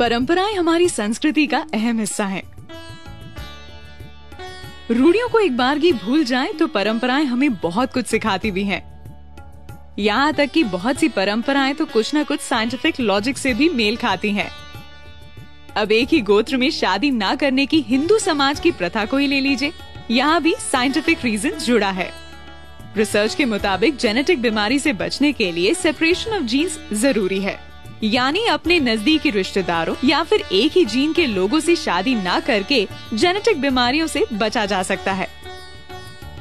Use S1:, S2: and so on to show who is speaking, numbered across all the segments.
S1: परंपराएं हमारी संस्कृति का अहम हिस्सा हैं। रूढ़ियों को एक बार की भूल जाएं तो परंपराएं हमें बहुत कुछ सिखाती भी हैं। यहाँ तक कि बहुत सी परंपराएं तो कुछ न कुछ साइंटिफिक लॉजिक से भी मेल खाती हैं। अब एक ही गोत्र में शादी ना करने की हिंदू समाज की प्रथा को ही ले लीजिए, यहाँ भी साइंटिफिक रीजन जुड़ा है। रिसर्च के मुताबिक जेनेटिक बीमारी से बचने के लिए सेपरेशन ऑफ जीन्स जरूरी है, यानी अपने नजदीकी रिश्तेदारों या फिर एक ही जीन के लोगों से शादी ना करके जेनेटिक बीमारियों से बचा जा सकता है।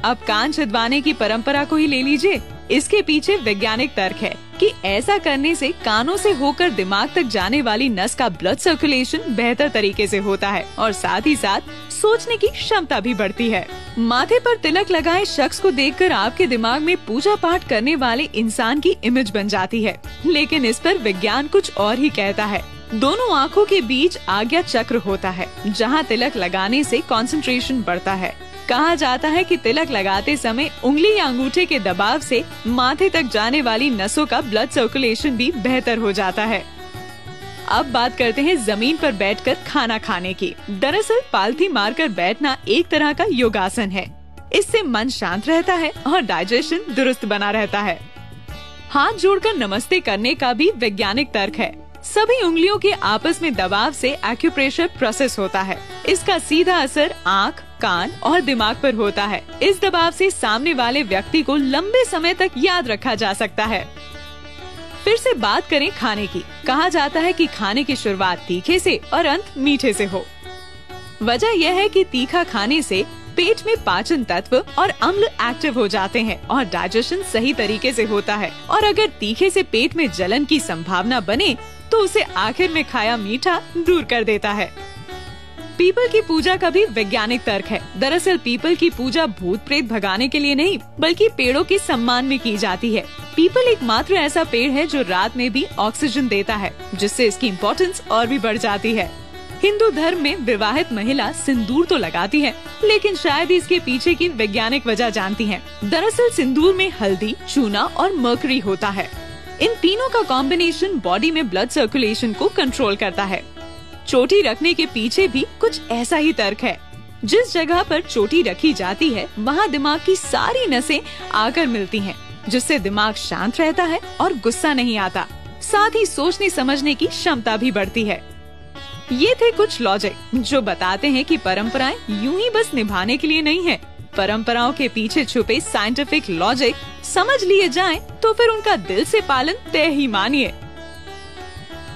S1: अब कान छिदवाने की परंपरा को ही ले लीजिए, इसके पीछे वैज्ञानिक तर्क है कि ऐसा करने से कानों से होकर दिमाग तक जाने वाली नस का ब्लड सर्कुलेशन बेहतर तरीके से होता है और साथ ही साथ सोचने की क्षमता भी बढ़ती है। माथे पर तिलक लगाए शख्स को देखकर आपके दिमाग में पूजा पाठ करने वाले इंसान की इमेज बन जाती है, लेकिन इस पर विज्ञान कुछ और ही कहता है। दोनों आँखों के बीच आज्ञा चक्र होता है, जहाँ तिलक लगाने से कंसंट्रेशन बढ़ता है। कहा जाता है कि तिलक लगाते समय उंगली या अंगूठे के दबाव से माथे तक जाने वाली नसों का ब्लड सर्कुलेशन भी बेहतर हो जाता है। अब बात करते हैं जमीन पर बैठकर खाना खाने की। दरअसल पालथी मारकर बैठना एक तरह का योगासन है। इससे मन शांत रहता है और डाइजेशन दुरुस्त बना रहता है। हाथ जोड़कर नमस्ते करने का भी वैज्ञानिक तर्क है। सभी उंगलियों के आपस में दबाव से एक्यूप्रेशर प्रोसेस होता है। इसका सीधा असर आँख, कान और दिमाग पर होता है। इस दबाव से सामने वाले व्यक्ति को लंबे समय तक याद रखा जा सकता है। फिर से बात करें खाने की। कहा जाता है कि खाने की शुरुआत तीखे से और अंत मीठे से हो। वजह यह है कि तीखा खाने से पेट में पाचन तत्व और अम्ल एक्टिव हो जाते हैं और डाइजेशन सही तरीके से होता है। और अगर तीखे से पेट में जलन की संभावना बने तो उसे आखिर में खाया मीठा दूर कर देता है। पीपल की पूजा का भी वैज्ञानिक तर्क है। दरअसल पीपल की पूजा भूत प्रेत भगाने के लिए नहीं, बल्कि पेड़ों के सम्मान में की जाती है। पीपल एकमात्र ऐसा पेड़ है जो रात में भी ऑक्सीजन देता है, जिससे इसकी इम्पोर्टेंस और भी बढ़ जाती है। हिंदू धर्म में विवाहित महिला सिंदूर तो लगाती है, लेकिन शायद इसके पीछे की वैज्ञानिक वजह जानती है। दरअसल सिंदूर में हल्दी, चूना और मर्करी होता है। इन तीनों का कॉम्बिनेशन बॉडी में ब्लड सर्कुलेशन को कंट्रोल करता है। चोटी रखने के पीछे भी कुछ ऐसा ही तर्क है। जिस जगह पर चोटी रखी जाती है वहाँ दिमाग की सारी नसें आकर मिलती हैं, जिससे दिमाग शांत रहता है और गुस्सा नहीं आता। साथ ही सोचने समझने की क्षमता भी बढ़ती है। ये थे कुछ लॉजिक जो बताते हैं कि परंपराएं यूं ही बस निभाने के लिए नहीं है। परंपराओं के पीछे छुपे साइंटिफिक लॉजिक समझ लिए जाएं तो फिर उनका दिल से पालन तय ही मानिए।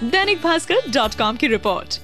S1: दैनिक भास्कर.com की रिपोर्ट।